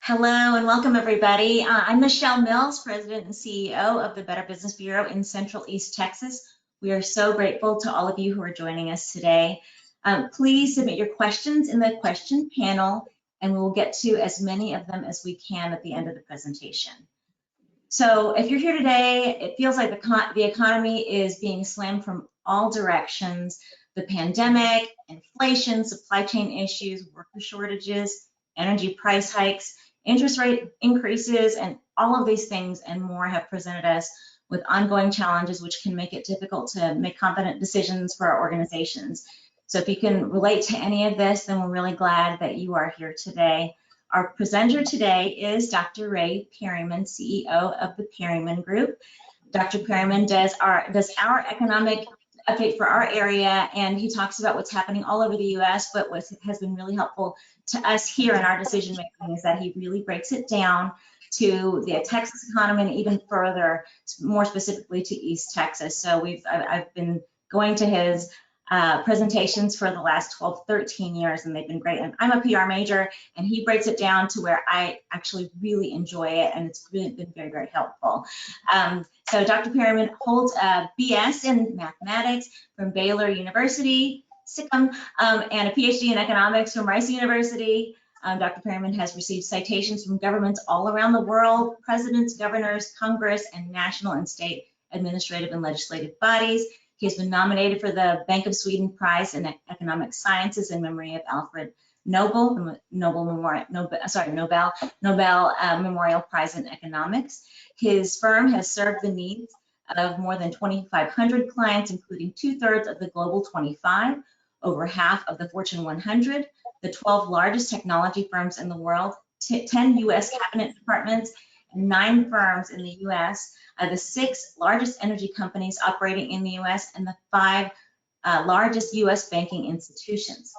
Hello and welcome everybody. I'm Michelle Mills, President and CEO of the Better Business Bureau in Central East Texas. We are so grateful to all of you who are joining us today. Please submit your questions in the question panel and we will get to as many of them as we can at the end of the presentation. So if you're here today, it feels like the economy is being slammed from all directions. The pandemic, inflation, supply chain issues, worker shortages, energy price hikes, interest rate increases, and all of these things and more have presented us with ongoing challenges which can make it difficult to make confident decisions for our organizations. So if you can relate to any of this, then we're really glad that you are here today. Our presenter today is Dr. Ray Perryman, CEO of the Perryman Group. Dr. Perryman does our economic update for our area, and he talks about what's happening all over the U.S., but what has been really helpful to us here in our decision making is that he really breaks it down to the Texas economy and even further, more specifically to East Texas. So I've been going to his presentations for the last 12, 13 years, and they've been great. And I'm a PR major, and he breaks it down to where I actually really enjoy it, and it's really been very, very helpful. So Dr. Perryman holds a BS in mathematics from Baylor University, and a PhD in economics from Rice University. Dr. Perryman has received citations from governments all around the world, presidents, governors, Congress, and national and state administrative and legislative bodies. He has been nominated for the Bank of Sweden Prize in Economic Sciences in memory of Alfred Nobel, the Nobel Memorial Prize in Economics. His firm has served the needs of more than 2,500 clients, including 2/3 of the Global 25, over half of the Fortune 100, the 12 largest technology firms in the world, 10 U.S. cabinet departments, and 9 firms in the U.S., the 6 largest energy companies operating in the U.S., and the 5 largest U.S. banking institutions.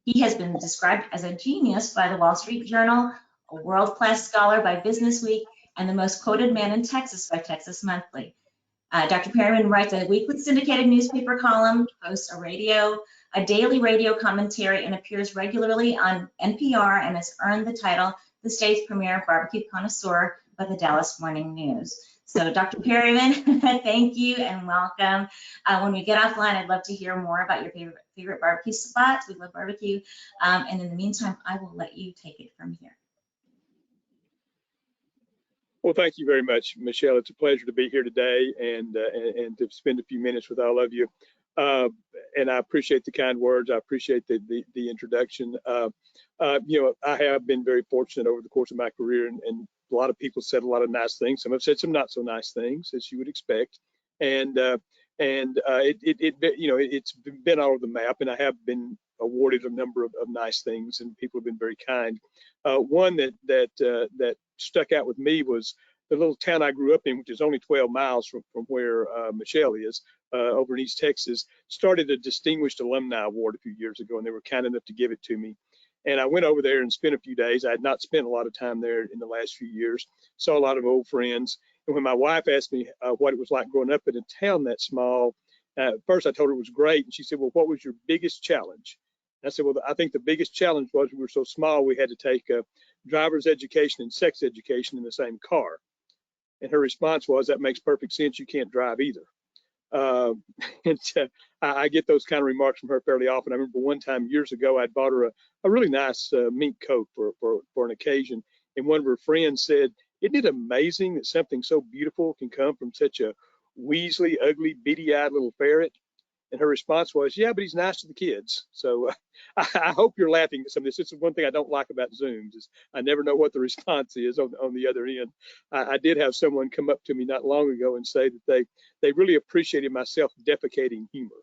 He has been described as a genius by the Wall Street Journal, a world-class scholar by Business Week, and the most quoted man in Texas by Texas Monthly. Dr. Perryman writes a weekly syndicated newspaper column, hosts a daily radio commentary, and appears regularly on NPR and has earned the title the state's premier barbecue connoisseur by the Dallas Morning News. So Dr. Perryman, thank you and welcome. When we get offline, I'd love to hear more about your favorite barbecue spots. We love barbecue. And in the meantime, I will let you take it from here. Well, thank you very much, Michelle. It's a pleasure to be here today and to spend a few minutes with all of you. And I appreciate the kind words. I appreciate the introduction. You know, I have been very fortunate over the course of my career, and a lot of people said a lot of nice things. Some have said some not so nice things, as you would expect. And you know, it's been all over the map, and I have been awarded a number of nice things, and people have been very kind. One that stuck out with me was the little town I grew up in, which is only 12 miles from where Michelle is, over in East Texas, started a Distinguished Alumni Award a few years ago, and they were kind enough to give it to me. And I went over there and spent a few days. I had not spent a lot of time there in the last few years, saw a lot of old friends. And when my wife asked me what it was like growing up in a town that small, first I told her it was great. And she said, well, what was your biggest challenge? And I said, well, I think the biggest challenge was we were so small, we had to take driver's education and sex education in the same car. And her response was, that makes perfect sense. You can't drive either. And I get those kind of remarks from her fairly often. I remember one time years ago, I'd bought her a really nice mink coat for an occasion. And one of her friends said, isn't it amazing that something so beautiful can come from such a weaselly, ugly, beady-eyed little ferret? And her response was, yeah, but he's nice to the kids. So I hope you're laughing at some of this. This is one thing I don't like about Zooms is I never know what the response is on the other end. I did have someone come up to me not long ago and say that they really appreciated my self-deprecating humor.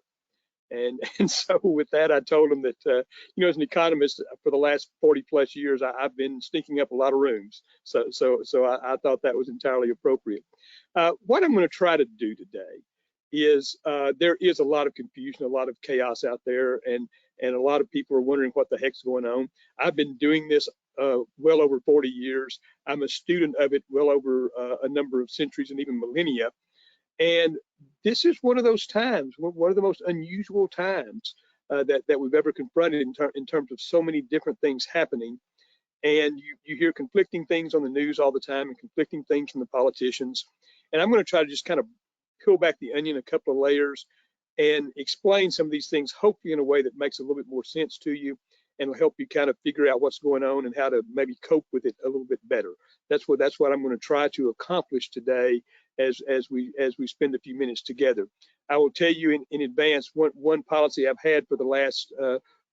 And so with that, I told them that, you know, as an economist for the last 40 plus years, I've been stinking up a lot of rooms. So I thought that was entirely appropriate. What I'm going to try to do today is there is a lot of confusion, a lot of chaos out there, and a lot of people are wondering what the heck's going on. I've been doing this well over 40 years. I'm a student of it well over a number of centuries and even millennia. And this is one of those times, one of the most unusual times that we've ever confronted in terms of so many different things happening. And you hear conflicting things on the news all the time and conflicting things from the politicians. And I'm going to try to just kind of peel back the onion a couple of layers and explain some of these things, hopefully in a way that makes a little bit more sense to you and will help you kind of figure out what's going on and how to maybe cope with it a little bit better. That's what I'm going to try to accomplish today as we spend a few minutes together. I will tell you in advance one policy I've had for the last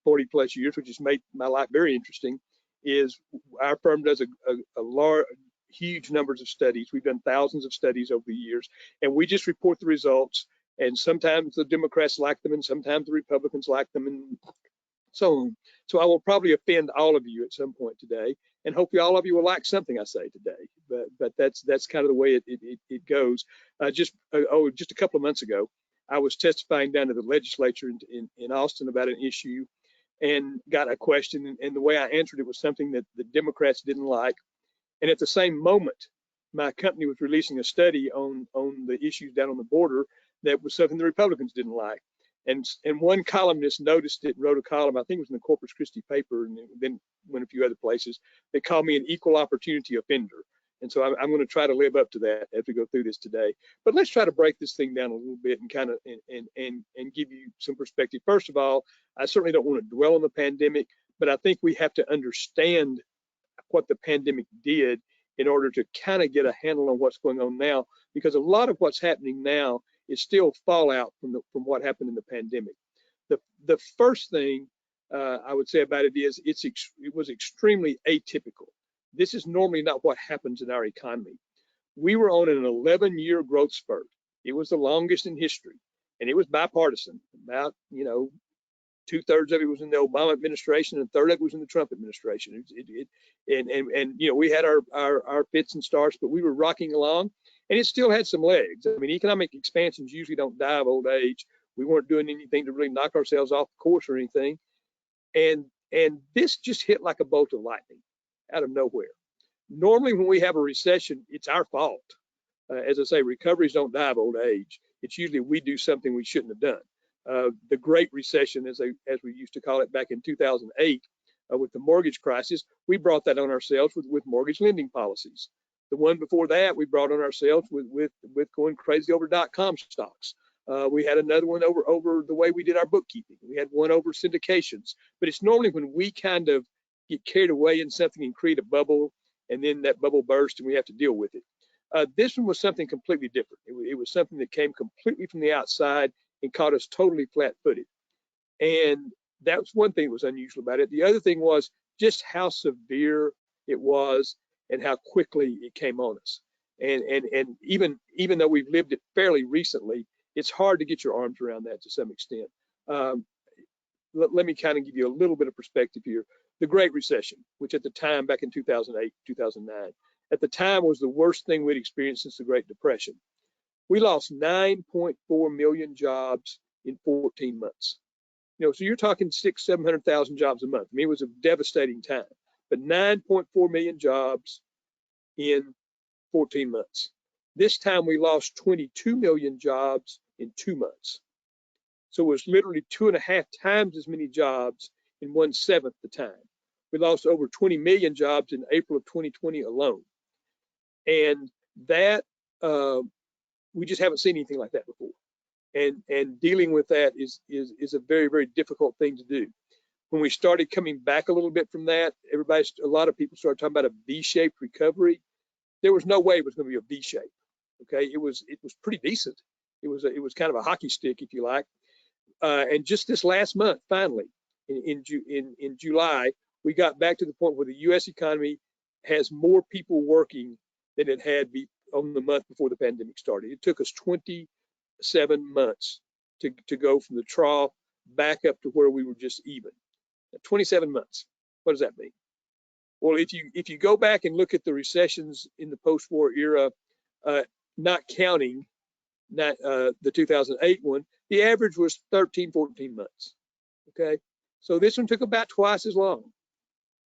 40 plus years, which has made my life very interesting, is our firm does a large, huge numbers of studies. We've done thousands of studies over the years, and we just report the results. And sometimes the Democrats like them, and sometimes the Republicans like them, and so on. So I will probably offend all of you at some point today, and hopefully all of you will like something I say today. But that's kind of the way it goes. Just a couple of months ago, I was testifying down to the legislature in Austin about an issue, and got a question, and the way I answered it was something that the Democrats didn't like. And at the same moment, my company was releasing a study on the issues down on the border that was something the Republicans didn't like. And one columnist noticed it, wrote a column, I think it was in the Corpus Christi paper, and then went a few other places, that called me an equal opportunity offender. And so I'm going to try to live up to that as we go through this today. But let's try to break this thing down a little bit and kind of and give you some perspective. First of all, I certainly don't want to dwell on the pandemic, but I think we have to understand what the pandemic did in order to kind of get a handle on what's going on now, because a lot of what's happening now is still fallout from what happened in the pandemic. The first thing I would say about it is it was extremely atypical. This is normally not what happens in our economy. We were on an 11-year growth spurt. It was the longest in history, and it was bipartisan. About 2/3 of it was in the Obama administration, and a third of it was in the Trump administration. We had our fits and starts, but we were rocking along, and it still had some legs. I mean, economic expansions usually don't die of old age. We weren't doing anything to really knock ourselves off the course or anything, and this just hit like a bolt of lightning out of nowhere. Normally, when we have a recession, it's our fault. As I say, recoveries don't die of old age. It's usually we do something we shouldn't have done. The Great Recession, as we used to call it back in 2008, with the mortgage crisis, we brought that on ourselves with mortgage lending policies. The one before that, we brought on ourselves with going crazy over .com stocks. We had another one over the way we did our bookkeeping. We had one over syndications. But it's normally when we kind of get carried away in something and create a bubble, and then that bubble bursts and we have to deal with it. This one was something completely different. It was something that came completely from the outside and caught us totally flat-footed. And that's one thing that was unusual about it. The other thing was just how severe it was and how quickly it came on us. And even though we've lived it fairly recently, it's hard to get your arms around that to some extent. Let me kind of give you a little bit of perspective here. The Great Recession, which at the time, back in 2008, 2009, at the time was the worst thing we'd experienced since the Great Depression. We lost 9.4 million jobs in 14 months. So you're talking 600,000-700,000 jobs a month. I mean, it was a devastating time, but 9.4 million jobs in 14 months. This time we lost 22 million jobs in 2 months. So it was literally 2.5 times as many jobs in 1/7 the time. We lost over 20 million jobs in April of 2020 alone. And that, we just haven't seen anything like that before. And dealing with that is a very, very difficult thing to do. When we started coming back a little bit from that, a lot of people started talking about a V-shaped recovery. There was no way it was going to be a V-shape. Okay, it was pretty decent. It was kind of a hockey stick, if you like. And just this last month, finally, in July, we got back to the point where the U.S. economy has more people working than it had on the month before the pandemic started. It took us 27 months to go from the trough back up to where we were just even. 27 months. What does that mean? Well, if you go back and look at the recessions in the post-war era, not counting the 2008 one, the average was 13, 14 months. Okay, so this one took about twice as long.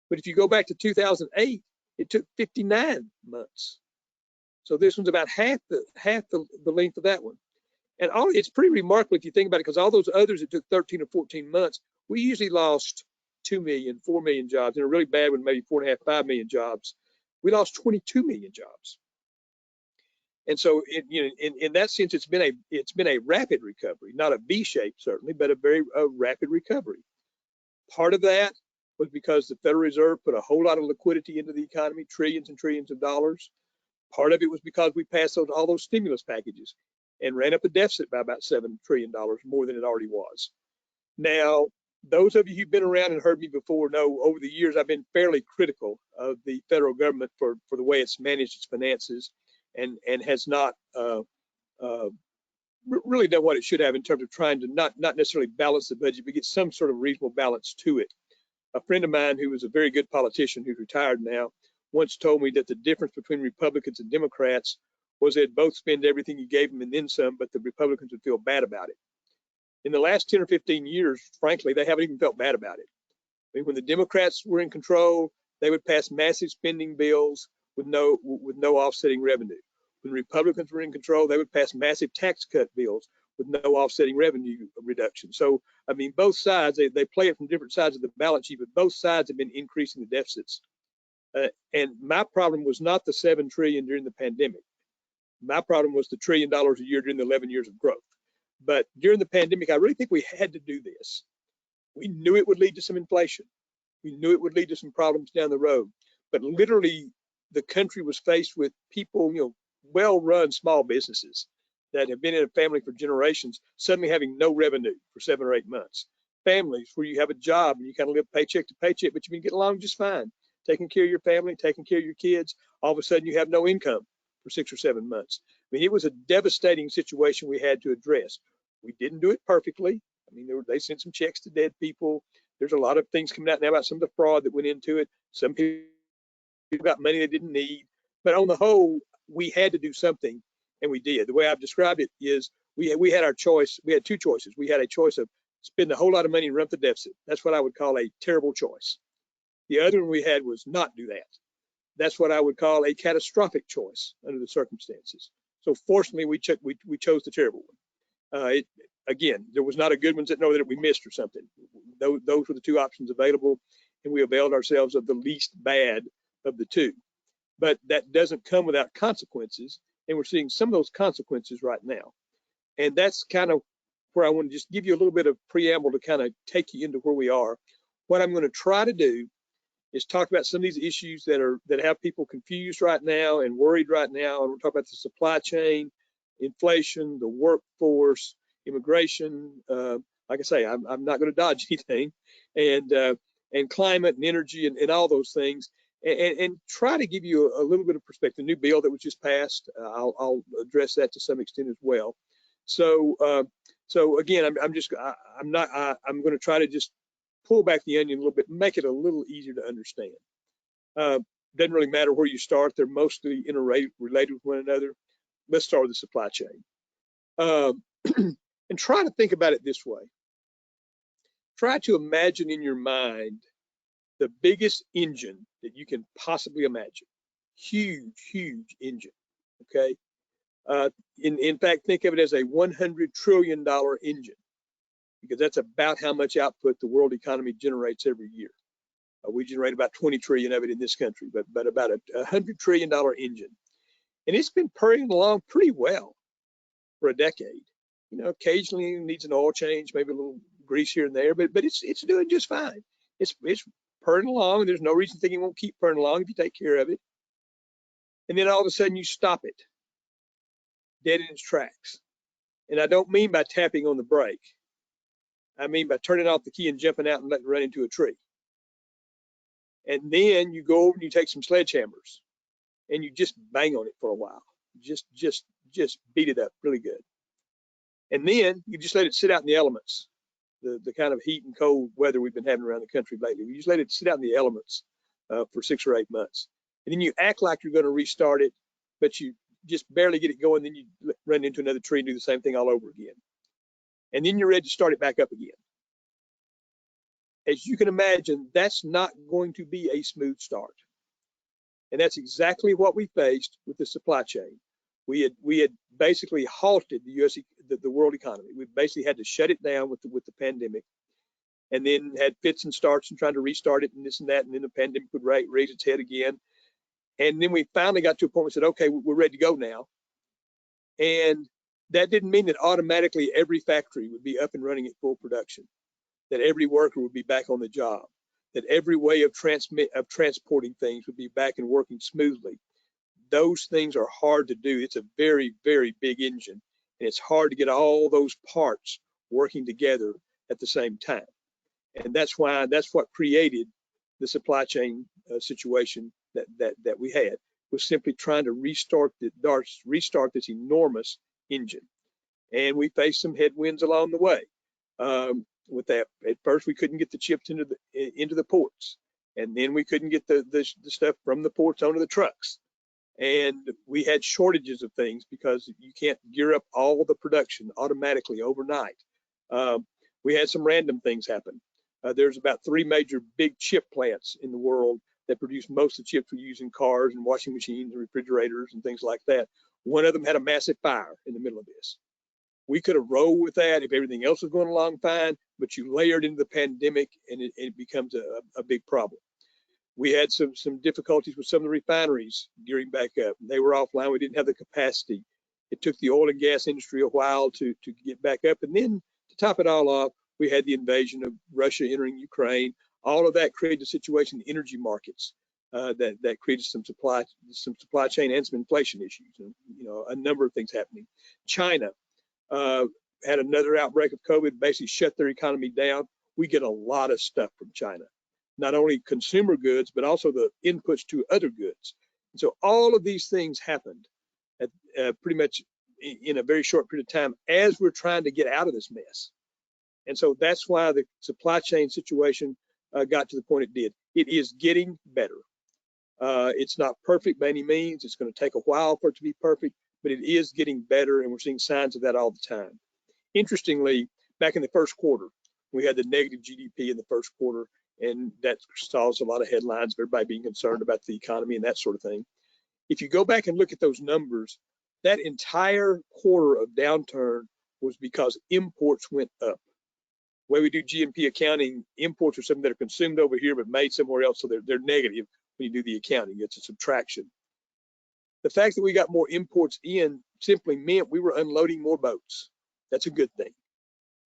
But if you go back to 2008, it took 59 months. So this one's about half the length of that one. And it's pretty remarkable if you think about it, because all those others that took 13 or 14 months, we usually lost 2 million, 4 million jobs, and a really bad one, maybe 4.5, 5 million jobs. We lost 22 million jobs. And so, in that sense, it's been a rapid recovery, not a V shape certainly, but a very rapid recovery. Part of that was because the Federal Reserve put a whole lot of liquidity into the economy, trillions and trillions of dollars. Part of it was because we passed all those stimulus packages and ran up the deficit by about $7 trillion more than it already was. Now, those of you who've been around and heard me before know over the years I've been fairly critical of the federal government for the way it's managed its finances and has not really done what it should have in terms of trying to not necessarily balance the budget, but get some sort of reasonable balance to it. A friend of mine who was a very good politician who's retired now once told me that the difference between Republicans and Democrats was they'd both spend everything you gave them and then some, but the Republicans would feel bad about it. In the last 10 or 15 years, frankly, they haven't even felt bad about it. I mean, when the Democrats were in control, they would pass massive spending bills with no offsetting revenue. When Republicans were in control, they would pass massive tax cut bills with no offsetting revenue reduction. So, I mean, both sides, they play it from different sides of the balance sheet, but both sides have been increasing the deficits. And my problem was not the $7 trillion during the pandemic. My problem was the $1 trillion a year during the 11 years of growth. But during the pandemic, I really think we had to do this. We knew it would lead to some inflation. We knew it would lead to some problems down the road. But literally, the country was faced with people, well-run small businesses that have been in a family for generations, suddenly having no revenue for 7 or 8 months. Families where you have a job and you kind of live paycheck to paycheck, but you've been getting along just fine, taking care of your family, taking care of your kids. All of a sudden, you have no income for 6 or 7 months. I mean, it was a devastating situation we had to address. We didn't do it perfectly. I mean, they sent some checks to dead people. There's a lot of things coming out now about some of the fraud that went into it. Some people got money they didn't need. But on the whole, we had to do something, and we did. The way I've described it is we had our choice. We had two choices. We had a choice of spending a whole lot of money and run the deficit. That's what I would call a terrible choice. The other one we had was not do that. That's what I would call a catastrophic choice under the circumstances. So fortunately, we chose the terrible one. Again, there was not a good one that we missed or something. Those were the two options available, and we availed ourselves of the least bad of the two. But that doesn't come without consequences, and we're seeing some of those consequences right now. And that's kind of where I want to just give you a little bit of preamble to kind of take you into where we are. What I'm going to try to do is talk about some of these issues that have people confused right now and worried right now. And we'll talk about the supply chain, inflation, the workforce, immigration. Like I say, I'm not going to dodge anything, and climate and energy and all those things, and try to give you a little bit of perspective. The new bill that was just passed, I'll address that to some extent as well. So again, I'm going to try to just pull back the onion a little bit, make it a little easier to understand. Doesn't really matter where you start. They're mostly interrelated with one another. Let's start with the supply chain. And try to think about it this way. Try to imagine in your mind the biggest engine that you can possibly imagine. Huge, huge engine, okay? In fact, think of it as a $100 trillion engine, because that's about how much output the world economy generates every year. We generate about 20 trillion of it in this country, but about a $100 trillion engine. And it's been purring along pretty well for a decade. Occasionally it needs an oil change, maybe a little grease here and there, but it's doing just fine. It's purring along, and there's no reason to think it won't keep purring along if you take care of it. And then all of a sudden you stop it, dead in its tracks. And I don't mean by tapping on the brake. I mean by turning off the key and jumping out and letting it run into a tree. And then you go over and you take some sledgehammers and you just bang on it for a while. Just beat it up really good. And then you just let it sit out in the elements, the kind of heat and cold weather we've been having around the country lately. You just let it sit out in the elements for 6 or 8 months. And then you act like you're going to restart it, but you just barely get it going. Then you run into another tree and do the same thing all over again. And then you're ready to start it back up again. As you can imagine, that's not going to be a smooth start. And that's exactly what we faced with the supply chain. We had basically halted the world economy. We basically had to shut it down with the pandemic. and then had fits and starts and trying to restart it and this and that, and then the pandemic would raise its head again. And then we finally got to a point where we said, okay, we're ready to go now. And that didn't mean that automatically every factory would be up and running at full production, that every worker would be back on the job, that every way of transporting things would be back and working smoothly. Those things are hard to do. It's a very, very big engine, and it's hard to get all those parts working together at the same time. And that's what created the supply chain situation that we had, was simply trying to restart this enormous engine. And we faced some headwinds along the way. With that, at first we couldn't get the chips into the ports, and then we couldn't get the stuff from the ports onto the trucks, and we had shortages of things because you can't gear up all the production automatically overnight. We had some random things happen. There's about 3 major big chip plants in the world that produce most of the chips we use in cars and washing machines and refrigerators and things like that. One of them had a massive fire in the middle of this. We could have rolled with that if everything else was going along fine, but you layered into the pandemic and it becomes a big problem. We had some difficulties with some of the refineries gearing back up. They were offline. We didn't have the capacity. It took the oil and gas industry a while to get back up. And then to top it all off, we had the invasion of Russia entering Ukraine. All of that created a situation in energy markets that created some supply chain and some inflation issues. And, a number of things happening. China had another outbreak of COVID, basically shut their economy down. We get a lot of stuff from China, not only consumer goods, but also the inputs to other goods. And so all of these things happened at pretty much in a very short period of time as we're trying to get out of this mess. And so that's why the supply chain situation got to the point it did. It is getting better. It's not perfect by any means. It's going to take a while for it to be perfect, but it is getting better, and we're seeing signs of that all the time. Interestingly, back in the first quarter, we had the negative GDP in the first quarter, and that caused a lot of headlines of everybody being concerned about the economy and that sort of thing. If you go back and look at those numbers, that entire quarter of downturn was because imports went up. The way we do GNP accounting, imports are something that are consumed over here but made somewhere else, so they're negative when you do the accounting. It's a subtraction. The fact that we got more imports in simply meant we were unloading more boats. That's a good thing.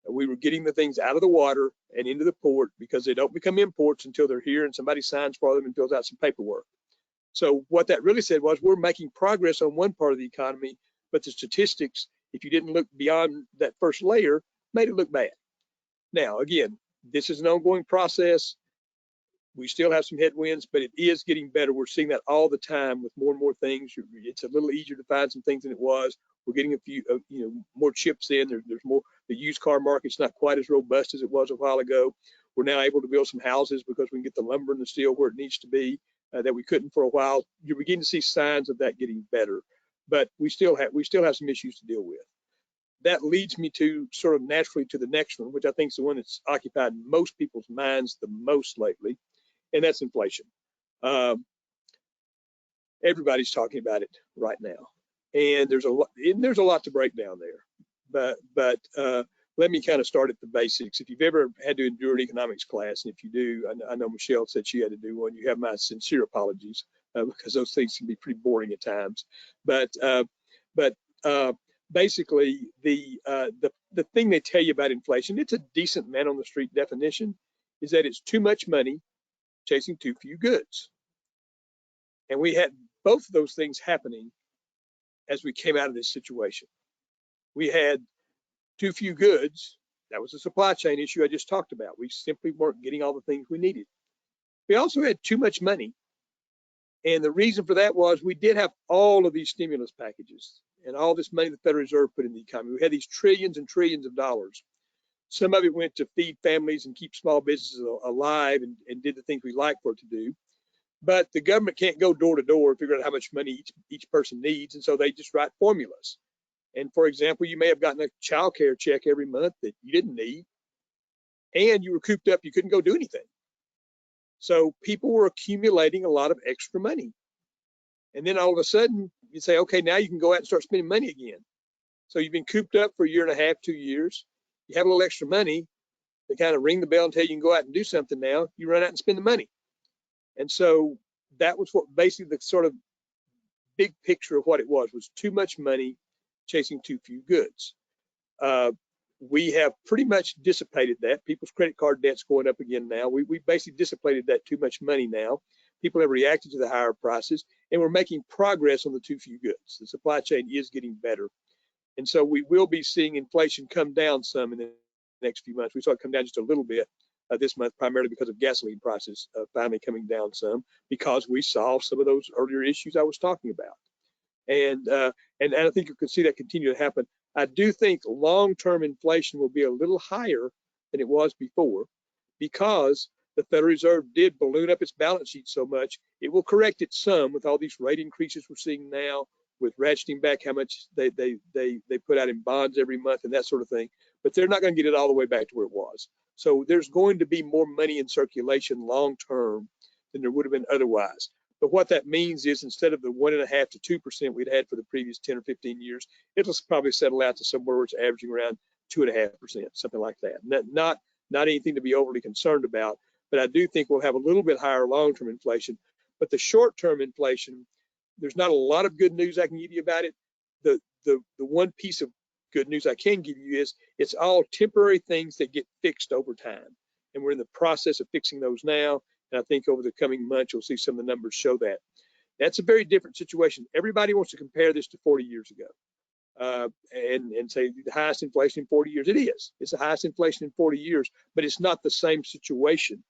We were getting the things out of the water and into the port because they don't become imports until they're here and somebody signs for them and fills out some paperwork. So what that really said was we're making progress on one part of the economy, but the statistics, if you didn't look beyond that first layer, made it look bad. Now, again, this is an ongoing process. We still have some headwinds, but it is getting better. We're seeing that all the time with more and more things. It's a little easier to find some things than it was. We're getting a few, more chips in. There's more. The used car market's not quite as robust as it was a while ago. We're now able to build some houses because we can get the lumber and the steel where it needs to be that we couldn't for a while. You're beginning to see signs of that getting better, but we still have some issues to deal with. That leads me to sort of naturally to the next one, which I think is the one that's occupied most people's minds the most lately, and that's inflation. Everybody's talking about it right now, and there's a lot to break down there. But let me kind of start at the basics. If you've ever had to endure an economics class, and if you do, I know Michelle said she had to do one. You have my sincere apologies because those things can be pretty boring at times. But basically, the thing they tell you about inflation, it's a decent man on the street definition, is that it's too much money chasing too few goods. And we had both of those things happening as we came out of this situation. We had too few goods. That was a supply chain issue I just talked about. We simply weren't getting all the things we needed. We also had too much money. And the reason for that was we did have all of these stimulus packages and all this money the Federal Reserve put in the economy. We had these trillions and trillions of dollars. Some of it went to feed families and keep small businesses alive and did the things we like for it to do. But the government can't go door to door and figure out how much money each person needs. And so they just write formulas. And for example, you may have gotten a child care check every month that you didn't need, and you were cooped up, you couldn't go do anything. So people were accumulating a lot of extra money. And then all of a sudden you say, okay, now you can go out and start spending money again. So you've been cooped up for a year and a half, 2 years. You have a little extra money. they kind of ring the bell and tell you can go out and do something now, you run out and spend the money. And so that was what basically the sort of big picture of what it was too much money chasing too few goods. We have pretty much dissipated that. People's credit card debt's going up again now. We basically dissipated that too much money now. People have reacted to the higher prices, and we're making progress on the too few goods. The supply chain is getting better. And so we will be seeing inflation come down some in the next few months. We saw it come down just a little bit this month, primarily because of gasoline prices finally coming down some, because we solved some of those earlier issues I was talking about. And I think you can see that continue to happen. I do think long-term inflation will be a little higher than it was before, because the Federal Reserve did balloon up its balance sheet so much. It will correct it some with all these rate increases we're seeing now, with ratcheting back how much they put out in bonds every month and that sort of thing. But they're not going to get it all the way back to where it was. So there's going to be more money in circulation long-term than there would have been otherwise. But what that means is, instead of the 1.5% to 2% we'd had for the previous 10 or 15 years, it'll probably settle out to somewhere where it's averaging around 2.5%, something like that. Not anything to be overly concerned about, but I do think we'll have a little bit higher long-term inflation. But the short-term inflation, there's not a lot of good news I can give you about it. The one piece of good news I can give you is it's all temporary things that get fixed over time, and we're in the process of fixing those now. And I think over the coming months, you'll see some of the numbers show that. That's a very different situation. Everybody wants to compare this to 40 years ago and say the highest inflation in 40 years. It is. It's the highest inflation in 40 years, but it's not the same situation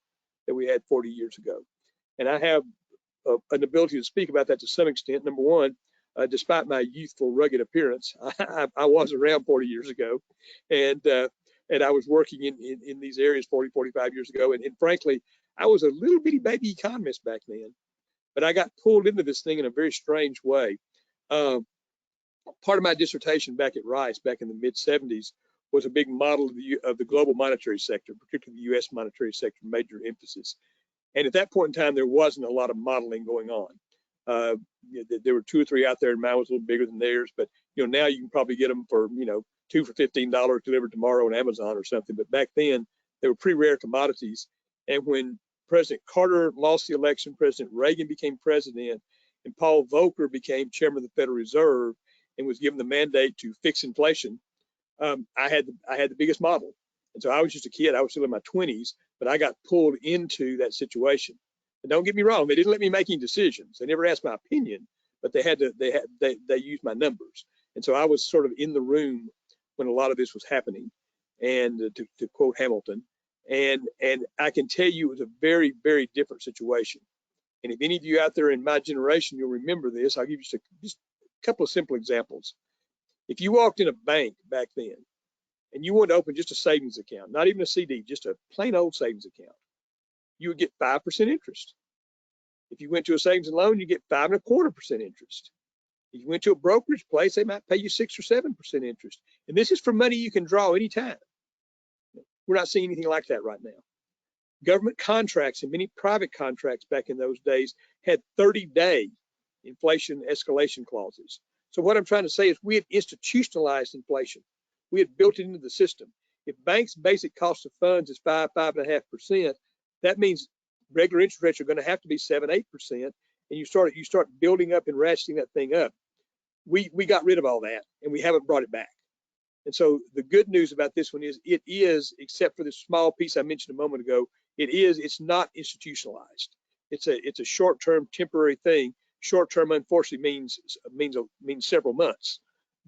that we had 40 years ago. And I have an ability to speak about that to some extent. Number one, despite my youthful, rugged appearance, I was around 40 years ago, and I was working in these areas 40, 45 years ago. And frankly, I was a little bitty baby economist back then, but I got pulled into this thing in a very strange way. Part of my dissertation back at Rice, back in the mid-70s, was a big model of the global monetary sector, particularly the U.S. monetary sector, major emphasis. And at that point in time, there wasn't a lot of modeling going on. There were 2 or 3 out there, and mine was a little bigger than theirs. But now you can probably get them for 2 for $15 delivered tomorrow on Amazon or something. But back then, they were pretty rare commodities. And when President Carter lost the election, President Reagan became president, and Paul Volcker became chairman of the Federal Reserve and was given the mandate to fix inflation, I had the biggest model. And so I was just a kid. I was still in my 20s, but I got pulled into that situation. And don't get me wrong, they didn't let me make any decisions. They never asked my opinion, but they used my numbers. And so I was sort of in the room when a lot of this was happening. And to quote Hamilton, and I can tell you it was a very, very different situation. And if any of you out there in my generation, you'll remember this. I'll give you just a couple of simple examples. If you walked in a bank back then and you wanted to open just a savings account, not even a CD, just a plain old savings account, you would get 5% interest. If you went to a savings and loan, you get 5.25% interest. If you went to a brokerage place, they might pay you 6 or 7% interest. And this is for money you can draw anytime. We're not seeing anything like that right now. Government contracts and many private contracts back in those days had 30-day inflation escalation clauses. So what I'm trying to say is we had institutionalized inflation. We had built it into the system. If banks' basic cost of funds is 5.5%, that means regular interest rates are going to have to be 7, 8%, and you start building up and ratcheting that thing up. We got rid of all that, and we haven't brought it back. And so the good news about this one is it is, except for the small piece I mentioned a moment ago, it's not institutionalized. It's a short-term temporary thing. Short-term, unfortunately, means several months,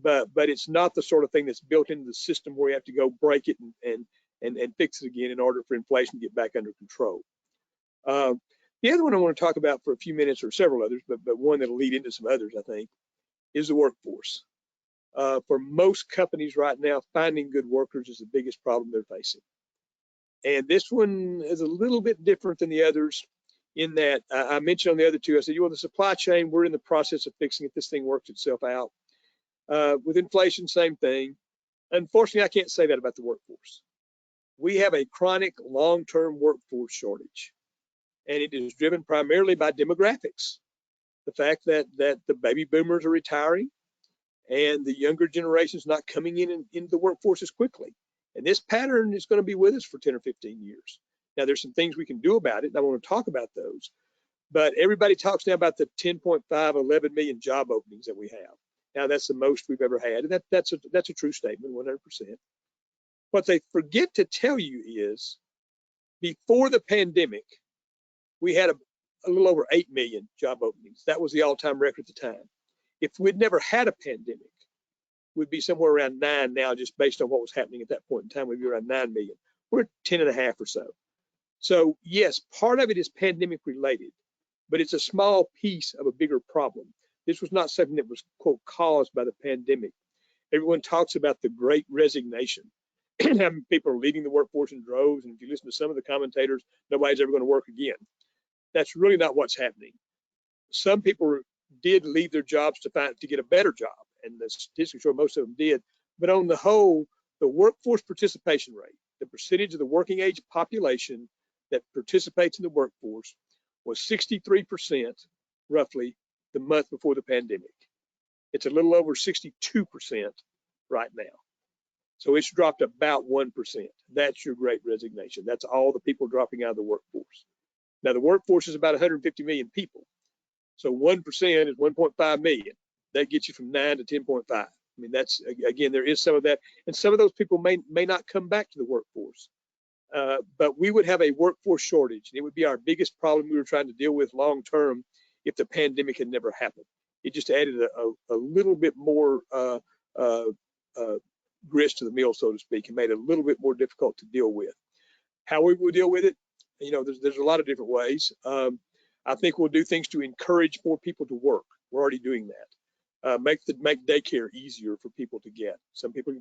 but it's not the sort of thing that's built into the system where you have to go break it and fix it again in order for inflation to get back under control. The other one I want to talk about for a few minutes, or several others, but one that'll lead into some others, I think, is the workforce. For most companies right now, finding good workers is the biggest problem they're facing. And this one is a little bit different than the others in that I mentioned on the other two, I said, the supply chain, we're in the process of fixing it. This thing works itself out. With inflation, same thing. Unfortunately, I can't say that about the workforce. We have a chronic long-term workforce shortage, and it is driven primarily by demographics. The fact that the baby boomers are retiring and the younger generation is not coming into the workforce as quickly. And this pattern is going to be with us for 10 or 15 years. Now, there's some things we can do about it, and I want to talk about those. But everybody talks now about the 10.5, 11 million job openings that we have. Now, that's the most we've ever had, and that's a true statement, 100%. What they forget to tell you is, before the pandemic, we had a little over 8 million job openings. That was the all-time record at the time. If we'd never had a pandemic, we'd be somewhere around 9 now, just based on what was happening at that point in time. We'd be around 9 million. We're at 10.5 or so. So yes, part of it is pandemic related, but it's a small piece of a bigger problem. This was not something that was, quote, caused by the pandemic. Everyone talks about the great resignation. People are leaving the workforce in droves, and if you listen to some of the commentators, nobody's ever going to work again. That's really not what's happening. Some people did leave their jobs to get a better job, and the statistics show most of them did. But on the whole, the workforce participation rate, the percentage of the working age population that participates in the workforce, was 63% roughly the month before the pandemic. It's a little over 62% right now. So it's dropped about 1%. That's your great resignation. That's all the people dropping out of the workforce. Now, the workforce is about 150 million people. So 1% is 1.5 million. That gets you from 9 to 10.5. I mean, that's, again, there is some of that. And some of those people may not come back to the workforce. But we would have a workforce shortage. And it would be our biggest problem we were trying to deal with long term if the pandemic had never happened. It just added a little bit more grist to the mill, so to speak, and made it a little bit more difficult to deal with. How we will deal with it, you know, there's a lot of different ways. I think we'll do things to encourage more people to work. We're already doing that. Make daycare easier for people to get. Some people,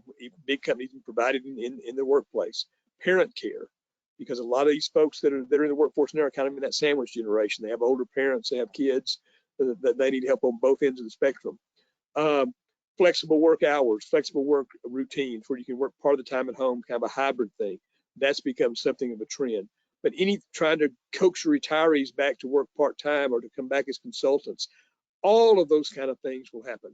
big companies, provide it in their workplace. Parent care, because a lot of these folks that are in the workforce now are kind of in that sandwich generation. They have older parents, they have kids that they need help on both ends of the spectrum. Flexible work hours, flexible work routines, where you can work part of the time at home, kind of a hybrid thing. That's become something of a trend. But trying to coax retirees back to work part-time or to come back as consultants, all of those kind of things will happen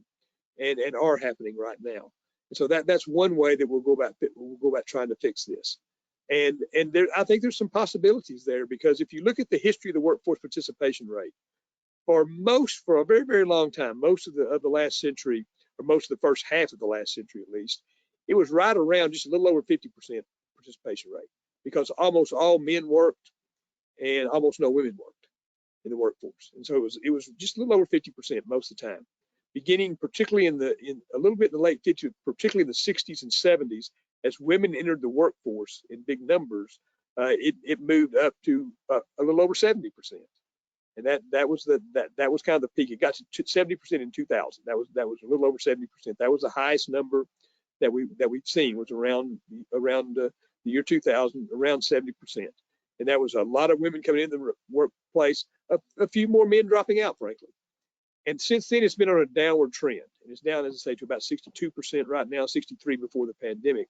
and are happening right now. And so that's one way that we'll go about trying to fix this. And I think there's some possibilities there, because if you look at the history of the workforce participation rate, for a very, very long time, most of the last century, or most of the first half of the last century at least, it was right around just a little over 50% participation rate, because almost all men worked and almost no women worked in the workforce. And so it was just a little over 50% most of the time. Beginning particularly in a little bit in the late 50s, particularly in the 60s and 70s, as women entered the workforce in big numbers, it moved up to a little over 70%. And that was kind of the peak. It got to 70% in 2000. That was a little over 70%. That was the highest number that we've seen, was around the year 2000, around 70%. And that was a lot of women coming into the workplace, a few more men dropping out, frankly. And since then, it's been on a downward trend. And it's down, as I say, to about 62% right now, 63% before the pandemic.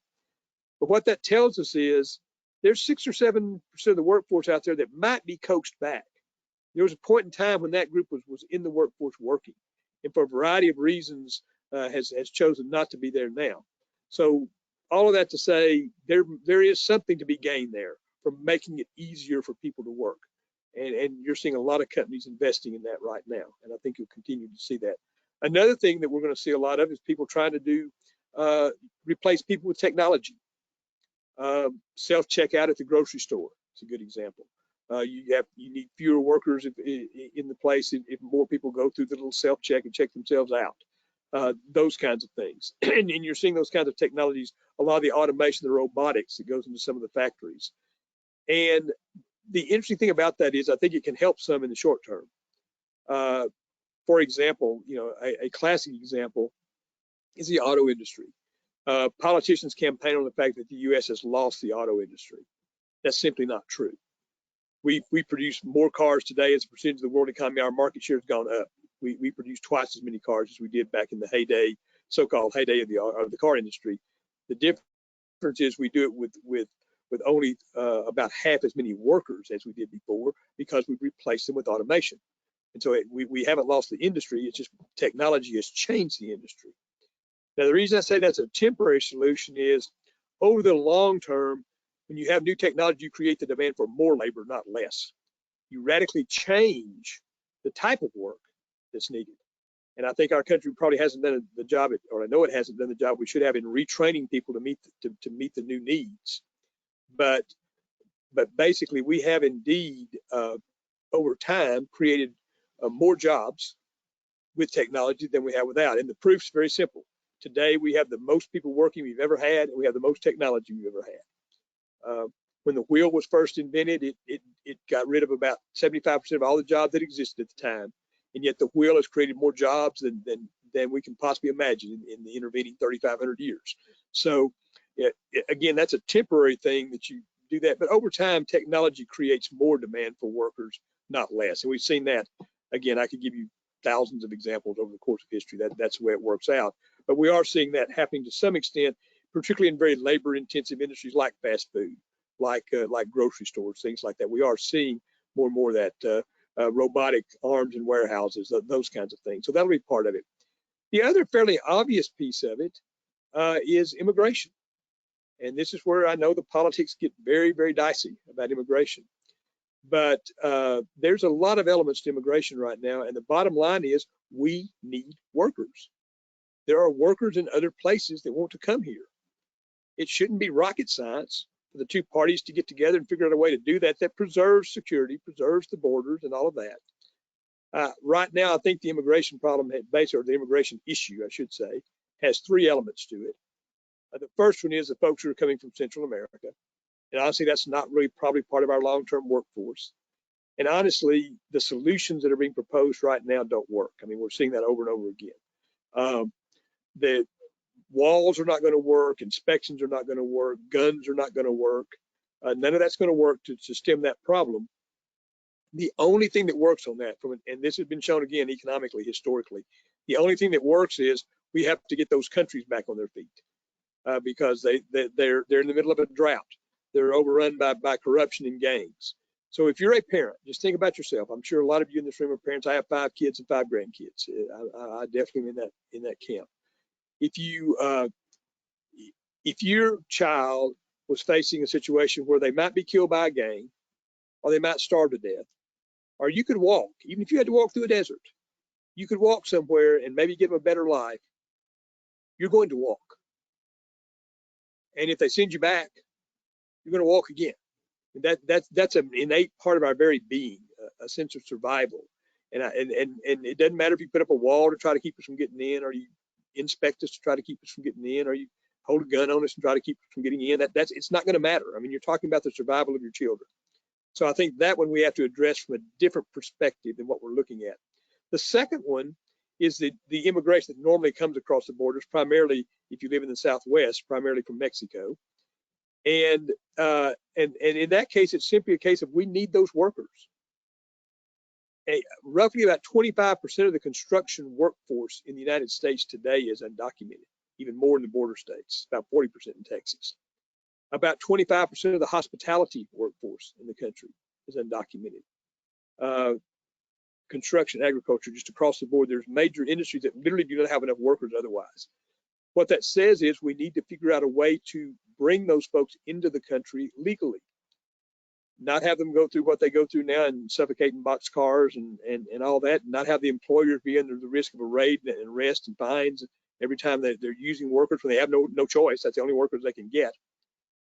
But what that tells us is there's 6 or 7% of the workforce out there that might be coaxed back. There was a point in time when that group was in the workforce working, and for a variety of reasons has chosen not to be there now. So all of that to say, there is something to be gained there from making it easier for people to work. And you're seeing a lot of companies investing in that right now, and I think you'll continue to see that. Another thing that we're going to see a lot of is people trying to replace people with technology. Self-checkout at the grocery store is a good example. You need fewer workers in the place if more people go through the little self-check and check themselves out. Those kinds of things. And you're seeing those kinds of technologies, a lot of the automation, the robotics that goes into some of the factories. And the interesting thing about that is I think it can help some in the short term. For example, a classic example is the auto industry. Politicians campaign on the fact that the U.S. has lost the auto industry. That's simply not true. We produce more cars today as a percentage of the world economy. Our market share has gone up. We produce twice as many cars as we did back in the heyday, so-called heyday of the car industry. The difference is we do it with only about half as many workers as we did before, because we've replaced them with automation. And so we haven't lost the industry. It's just technology has changed the industry. Now, the reason I say that's a temporary solution is over the long term, when you have new technology, you create the demand for more labor, not less. You radically change the type of work that's needed. And I think our country probably hasn't done the job, or I know it hasn't done the job we should have in retraining people to meet the new needs. But basically, we have indeed over time created more jobs with technology than we have without. And the proof's very simple. Today, we have the most people working we've ever had, and we have the most technology we've ever had. When the wheel was first invented, it got rid of about 75% of all the jobs that existed at the time. And yet the wheel has created more jobs than we can possibly imagine in the intervening 3,500 years. So again, that's a temporary thing that you do that. But over time, technology creates more demand for workers, not less. And we've seen that. Again, I could give you thousands of examples over the course of history. That's the way it works out. But we are seeing that happening to some extent, particularly in very labor-intensive industries like fast food, like grocery stores, things like that. We are seeing more and more of that. Robotic arms and warehouses, those kinds of things. So that'll be part of it. The other fairly obvious piece of it is immigration. And this is where I know the politics get very, very dicey about immigration. But there's a lot of elements to immigration right now. And the bottom line is we need workers. There are workers in other places that want to come here. It shouldn't be rocket science for the two parties to get together and figure out a way to do that preserves security, preserves the borders and all of that. Right now, I think the immigration problem, or the immigration issue, I should say, has three elements to it. The first one is the folks who are coming from Central America. And honestly, that's not really probably part of our long-term workforce. And honestly, the solutions that are being proposed right now don't work. I mean, we're seeing that over and over again. The walls are not going to work, inspections are not going to work, guns are not going to work. None of that's going to work to stem that problem. The only thing that works on that, and this has been shown again economically, historically, the only thing that works is we have to get those countries back on their feet because they're in the middle of a drought. They're overrun by corruption and gangs. So if you're a parent, just think about yourself. I'm sure a lot of you in this room are parents. I have 5 kids and 5 grandkids. I definitely am in that camp. If your child was facing a situation where they might be killed by a gang, or they might starve to death, or you could walk, even if you had to walk through a desert, you could walk somewhere and maybe give them a better life, you're going to walk. And if they send you back, you're going to walk again. That's an innate part of our very being, a sense of survival. And it doesn't matter if you put up a wall to try to keep us from getting in, or you inspect us to try to keep us from getting in, or you hold a gun on us and try to keep us from getting in. It's not going to matter. I mean, you're talking about the survival of your children. So I think that one we have to address from a different perspective than what we're looking at. The second one is the immigration that normally comes across the borders, primarily if you live in the Southwest, primarily from Mexico. And in that case, it's simply a case of we need those workers. Roughly about 25% of the construction workforce in the United States today is undocumented, even more in the border states, about 40% in Texas. About 25% of the hospitality workforce in the country is undocumented. Construction, agriculture, just across the board, there's major industries that literally do not have enough workers otherwise. What that says is we need to figure out a way to bring those folks into the country legally, not have them go through what they go through now and suffocate in box cars and all that, and not have the employers be under the risk of a raid and arrest and fines every time they're using workers when they have no choice. That's the only workers they can get.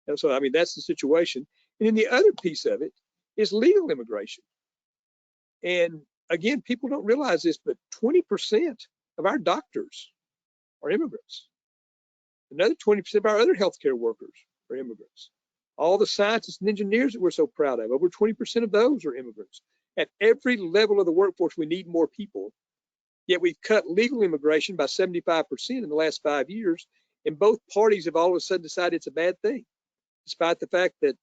And so, I mean, that's the situation. And then the other piece of it is legal immigration. And again, people don't realize this, but 20% of our doctors are immigrants. Another 20% of our other healthcare workers are immigrants. All the scientists and engineers that we're so proud of, over 20% of those are immigrants. At every level of the workforce, we need more people. Yet we've cut legal immigration by 75% in the last 5 years, and both parties have all of a sudden decided it's a bad thing, despite the fact that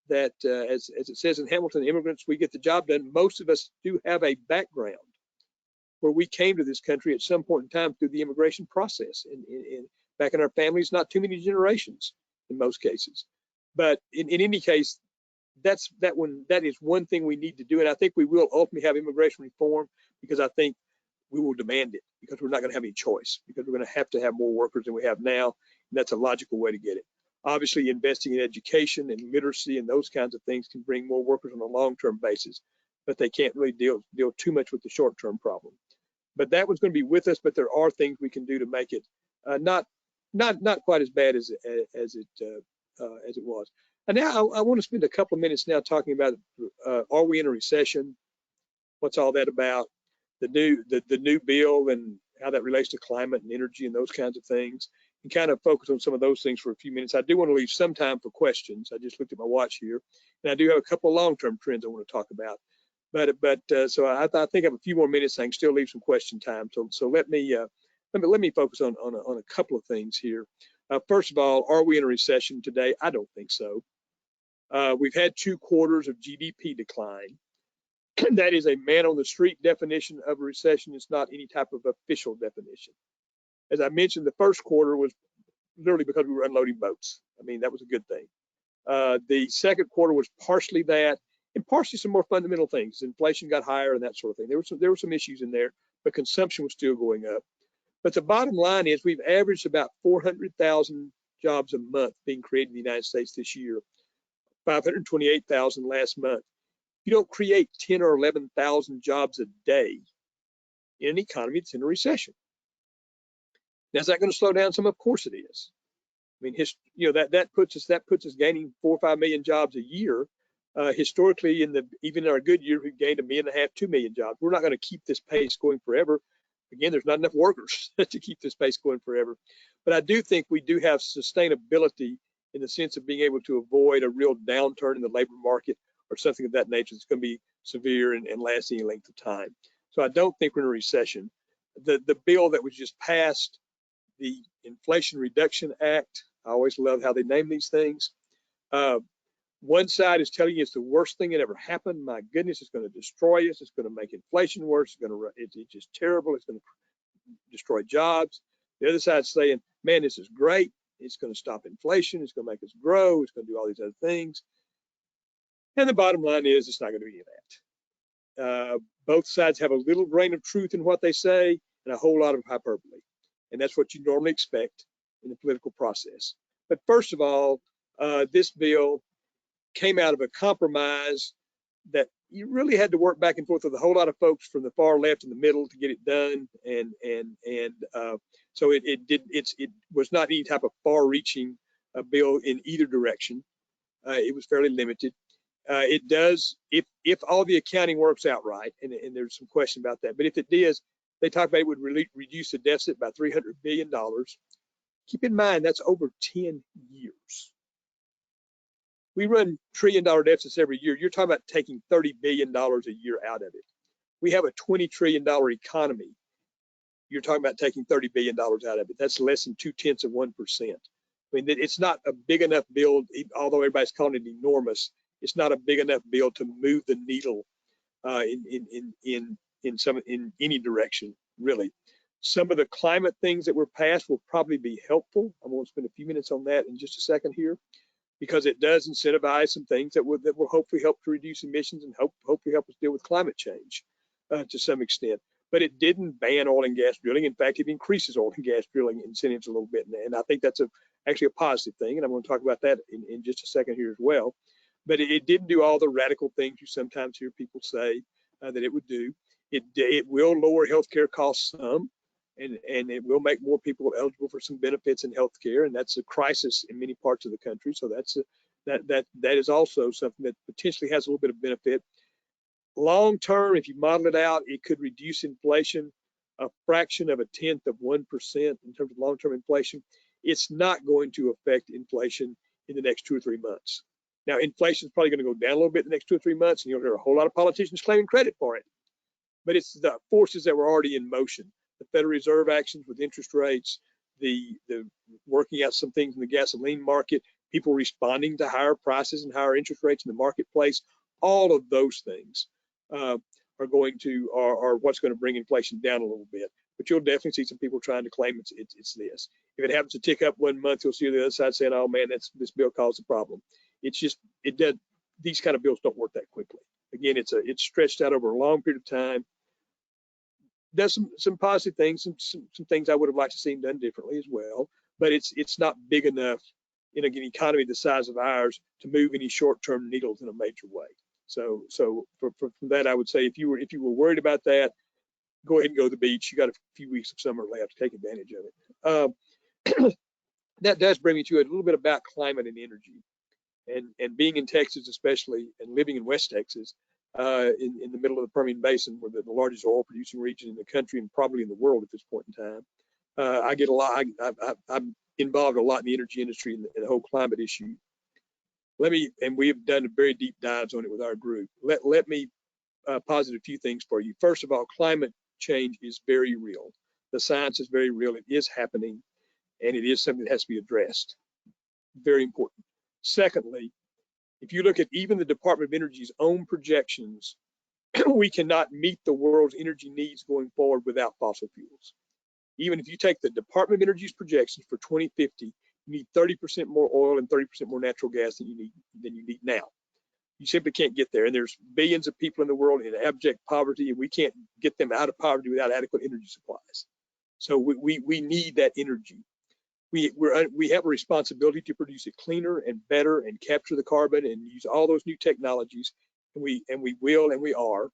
as it says in Hamilton, immigrants, we get the job done. Most of us do have a background where we came to this country at some point in time through the immigration process. And back in our families, not too many generations in most cases. But in any case, that is one thing we need to do. And I think we will ultimately have immigration reform, because I think we will demand it, because we're not going to have any choice, because we're going to have more workers than we have now. And that's a logical way to get it. Obviously, investing in education and literacy and those kinds of things can bring more workers on a long-term basis, but they can't really deal too much with the short-term problem. But that one's going to be with us. But there are things we can do to make it not quite as bad as it was. And now I want to spend a couple of minutes now talking about are we in a recession? What's all that about? The new bill and how that relates to climate and energy and those kinds of things, and kind of focus on some of those things for a few minutes. I do want to leave some time for questions. I just looked at my watch here, and I do have a couple of long-term trends I want to talk about. So I think I have a few more minutes. I can still leave some question time. So let me focus on a couple of things here. First of all, are we in a recession today? I don't think so. We've had 2 quarters of GDP decline. That is a man on the street definition of a recession. It's not any type of official definition. As I mentioned, the first quarter was literally because we were unloading boats. I mean, that was a good thing. The second quarter was partially that, and partially some more fundamental things. Inflation got higher and that sort of thing. There were some issues in there, but consumption was still going up. But the bottom line is we've averaged about 400,000 jobs a month being created in the United States this year, 528,000 last month. You don't create 10 or 11,000 jobs a day in an economy that's in a recession. Now, is that going to slow down some? Of course it is. I mean, that puts us gaining 4 or 5 million jobs a year. Historically, even in our good year, we've gained 1.5 million, 2 million jobs. We're not going to keep this pace going forever. Again, there's not enough workers to keep this pace going forever. But I do think we do have sustainability in the sense of being able to avoid a real downturn in the labor market or something of that nature that's going to be severe and lasting a length of time. So I don't think we're in a recession. The bill that was just passed, the Inflation Reduction Act, I always love how they name these things. One side is telling you it's the worst thing that ever happened. My goodness, it's going to destroy us. It's going to make inflation worse. It's just terrible. It's going to destroy jobs. The other side is saying, man, this is great. It's going to stop inflation. It's going to make us grow. It's going to do all these other things. And the bottom line is it's not going to do any of that. Both sides have a little grain of truth in what they say and a whole lot of hyperbole. And that's what you normally expect in the political process. But first of all, this bill came out of a compromise that you really had to work back and forth with a whole lot of folks from the far left and the middle to get it done. So it was not any type of far-reaching bill in either direction. It was fairly limited. It does, if all the accounting works out right, and there's some question about that, but if it does, they talk about it would reduce the deficit by $300 billion. Keep in mind, that's over 10 years. We run trillion-dollar deficits every year. You're talking about taking $30 billion a year out of it. We have a $20 trillion economy. You're talking about taking $30 billion out of it. That's less than 0.2%. I mean, it's not a big enough bill, although everybody's calling it enormous. It's not a big enough bill to move the needle in any direction, really. Some of the climate things that were passed will probably be helpful. I'm going to spend a few minutes on that in just a second here, because it does incentivize some things that will hopefully help to reduce emissions and hopefully help us deal with climate change to some extent. But it didn't ban oil and gas drilling. In fact, it increases oil and gas drilling incentives a little bit, and I think that's actually a positive thing, and I'm going to talk about that in just a second here as well. But it didn't do all the radical things you sometimes hear people say that it would do. It will lower healthcare costs some, and it will make more people eligible for some benefits in healthcare, and that's a crisis in many parts of the country. So that is also something that potentially has a little bit of benefit. Long term, if you model it out, it could reduce inflation a fraction of 0.1% in terms of long-term inflation. It's not going to affect inflation in the next 2 or 3 months. Now, inflation is probably going to go down a little bit in the next 2 or 3 months, and you'll hear a whole lot of politicians claiming credit for it. But it's the forces that were already in motion. The Federal Reserve actions with interest rates, the working out some things in the gasoline market, people responding to higher prices and higher interest rates in the marketplace. All of those things are what's going to bring inflation down a little bit. But you'll definitely see some people trying to claim it's this. If it happens to tick up 1 month, you'll see the other side saying, "Oh man, this bill caused a problem." It's just these kind of bills don't work that quickly. Again, it's stretched out over a long period of time. Does some positive things, some things I would have liked to see done differently as well, but it's not big enough in an economy the size of ours to move any short-term needles in a major way. So from that, I would say if you were worried about that, go ahead and go to the beach. You got a few weeks of summer left to take advantage of it. That does bring me to a little bit about climate and energy, and being in Texas especially, and living in West Texas, in the middle of the Permian Basin, where the largest oil producing region in the country and probably in the world at this point in time. I get a lot. I'm involved a lot in the energy industry and the whole climate issue. And we have done a very deep dives on it with our group. Let me posit a few things for you. First of all, climate change is very real. The science is very real. It is happening, and it is something that has to be addressed. Very important. Secondly, if you look at even the Department of Energy's own projections, we cannot meet the world's energy needs going forward without fossil fuels. Even if you take the Department of Energy's projections for 2050, you need 30% more oil and 30% more natural gas than you need now. You simply can't get there. And there's billions of people in the world in abject poverty, and we can't get them out of poverty without adequate energy supplies. So we need that energy. We have a responsibility to produce it cleaner and better and capture the carbon and use all those new technologies. And we will, and we are.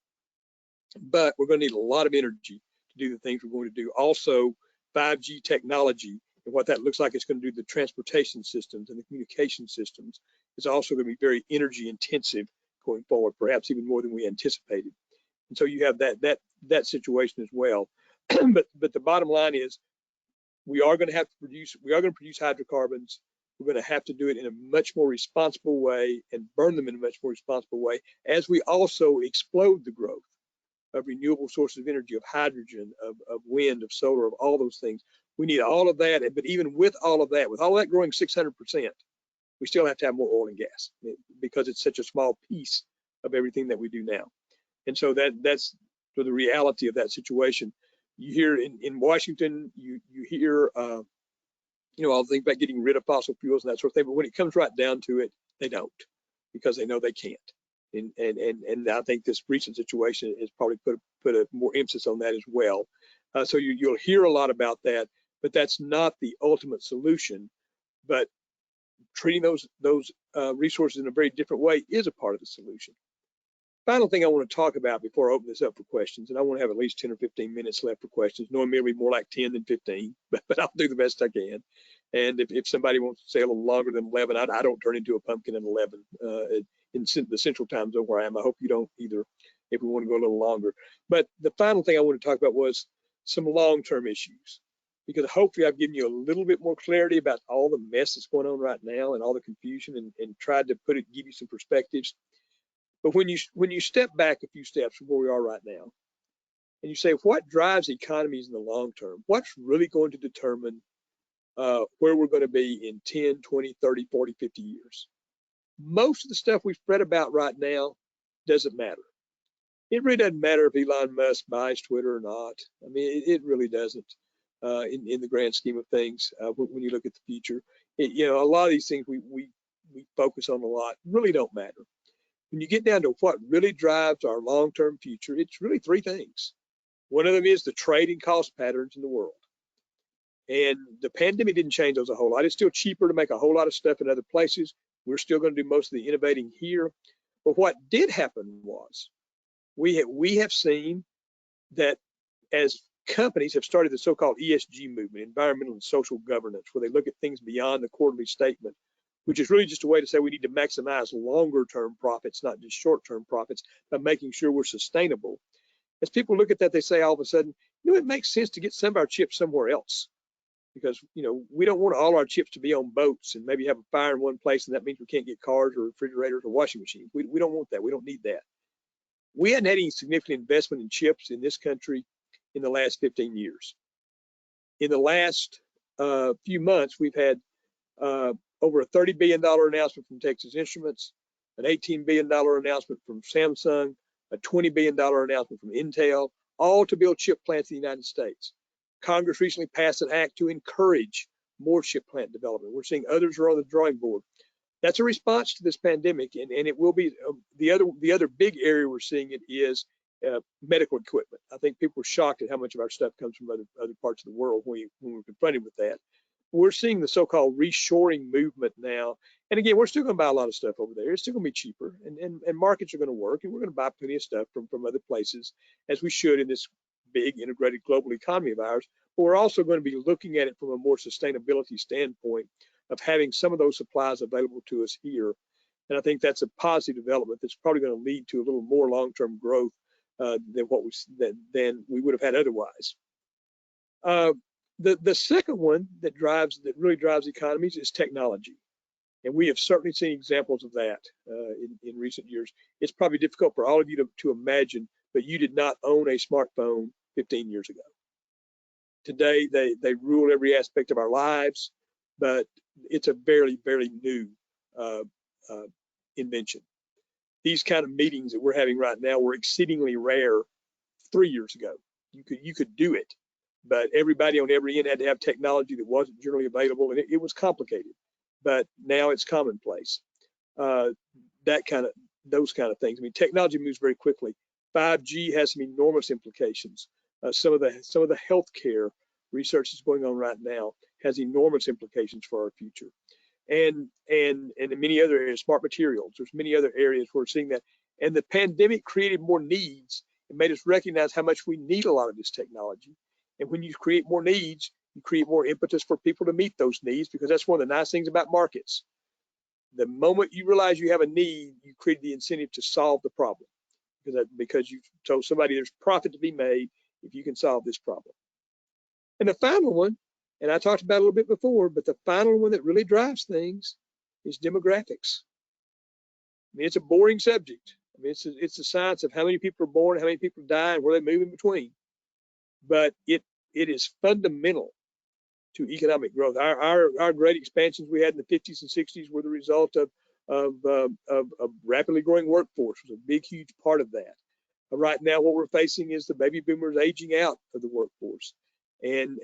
But we're going to need a lot of energy to do the things we're going to do. Also, 5G technology and what that looks like it's going to do to the transportation systems and the communication systems is also going to be very energy intensive going forward, perhaps even more than we anticipated. And so you have that situation as well. but the bottom line is we are going to produce hydrocarbons. We're going to have to do it in a much more responsible way and burn them in a much more responsible way as we also explode the growth of renewable sources of energy, of hydrogen, of wind, of solar, of all those things. We need all of that. But even with all of that growing 600%, we still have to have more oil and gas because it's such a small piece of everything that we do now. And so that's the reality of that situation. You hear in Washington, you hear, all the things about getting rid of fossil fuels and that sort of thing. But when it comes right down to it, they don't, because they know they can't. And I think this recent situation has probably put a more emphasis on that as well. So you'll hear a lot about that, but that's not the ultimate solution. But treating those resources in a very different way is a part of the solution. Final thing I want to talk about before I open this up for questions, and I want to have at least 10 or 15 minutes left for questions. Normally it'll be more like 10 than 15, but I'll do the best I can. And if somebody wants to say a little longer than 11, I don't turn into a pumpkin at 11 in the central time zone where I am. I hope you don't either if we want to go a little longer. But the final thing I want to talk about was some long-term issues, because hopefully I've given you a little bit more clarity about all the mess that's going on right now and all the confusion and tried to give you some perspectives. But when you step back a few steps from where we are right now, and you say, what drives economies in the long term? What's really going to determine where we're going to be in 10, 20, 30, 40, 50 years? Most of the stuff we've read about right now doesn't matter. It really doesn't matter if Elon Musk buys Twitter or not. I mean, it really doesn't in the grand scheme of things when you look at the future. A lot of these things we focus on a lot really don't matter. When you get down to what really drives our long-term future, it's really three things. One of them is the trade and cost patterns in the world. And the pandemic didn't change those a whole lot. It's still cheaper to make a whole lot of stuff in other places. We're still going to do most of the innovating here. But what did happen was we have seen that as companies have started the so-called ESG movement, environmental and social governance, where they look at things beyond the quarterly statement, which is really just a way to say we need to maximize longer-term profits, not just short-term profits, by making sure we're sustainable. As people look at that, they say all of a sudden, it makes sense to get some of our chips somewhere else, because we don't want all our chips to be on boats and maybe have a fire in one place, and that means we can't get cars or refrigerators or washing machines. We don't want that. We don't need that. We hadn't had any significant investment in chips in this country in the last 15 years. In the last few months, we've had over a $30 billion announcement from Texas Instruments, an $18 billion announcement from Samsung, a $20 billion announcement from Intel, all to build chip plants in the United States. Congress recently passed an act to encourage more chip plant development. We're seeing others are on the drawing board. That's a response to this pandemic, and it will be the other big area we're seeing it is medical equipment. I think people are shocked at how much of our stuff comes from other parts of the world when we're confronted with that. we're seeing the so-called reshoring movement now. And again, we're still going to buy a lot of stuff over there. It's still going to be cheaper, and markets are going to work, and we're going to buy plenty of stuff from other places, as we should in this big integrated global economy of ours. But we're also going to be looking at it from a more sustainability standpoint of having some of those supplies available to us here. And I think that's a positive development that's probably going to lead to a little more long-term growth than we would have had otherwise. The second one that really drives economies is technology. And we have certainly seen examples of that in recent years. It's probably difficult for all of you to imagine, but you did not own a smartphone 15 years ago. Today, they rule every aspect of our lives, but it's a very, very new invention. These kind of meetings that we're having right now were exceedingly rare 3 years ago. You could do it, but everybody on every end had to have technology that wasn't generally available, and it was complicated. But now it's commonplace. Those kind of things. I mean, technology moves very quickly. 5G has some enormous implications. Some of the healthcare research that's going on right now has enormous implications for our future. And in many other areas, smart materials. There's many other areas where we're seeing that. And the pandemic created more needs and made us recognize how much we need a lot of this technology. And when you create more needs, you create more impetus for people to meet those needs, because that's one of the nice things about markets. The moment you realize you have a need, you create the incentive to solve the problem, because you've told somebody there's profit to be made if you can solve this problem. And the final one, and I talked about it a little bit before, but the final one that really drives things is demographics. I mean, it's a boring subject. I mean, it's the science of how many people are born, how many people die, and where they move in between. But it is fundamental to economic growth. Our great expansions we had in the 50s and 60s were the result of a rapidly growing workforce. It was a big, huge part of that. Right now, what we're facing is the baby boomers aging out of the workforce, and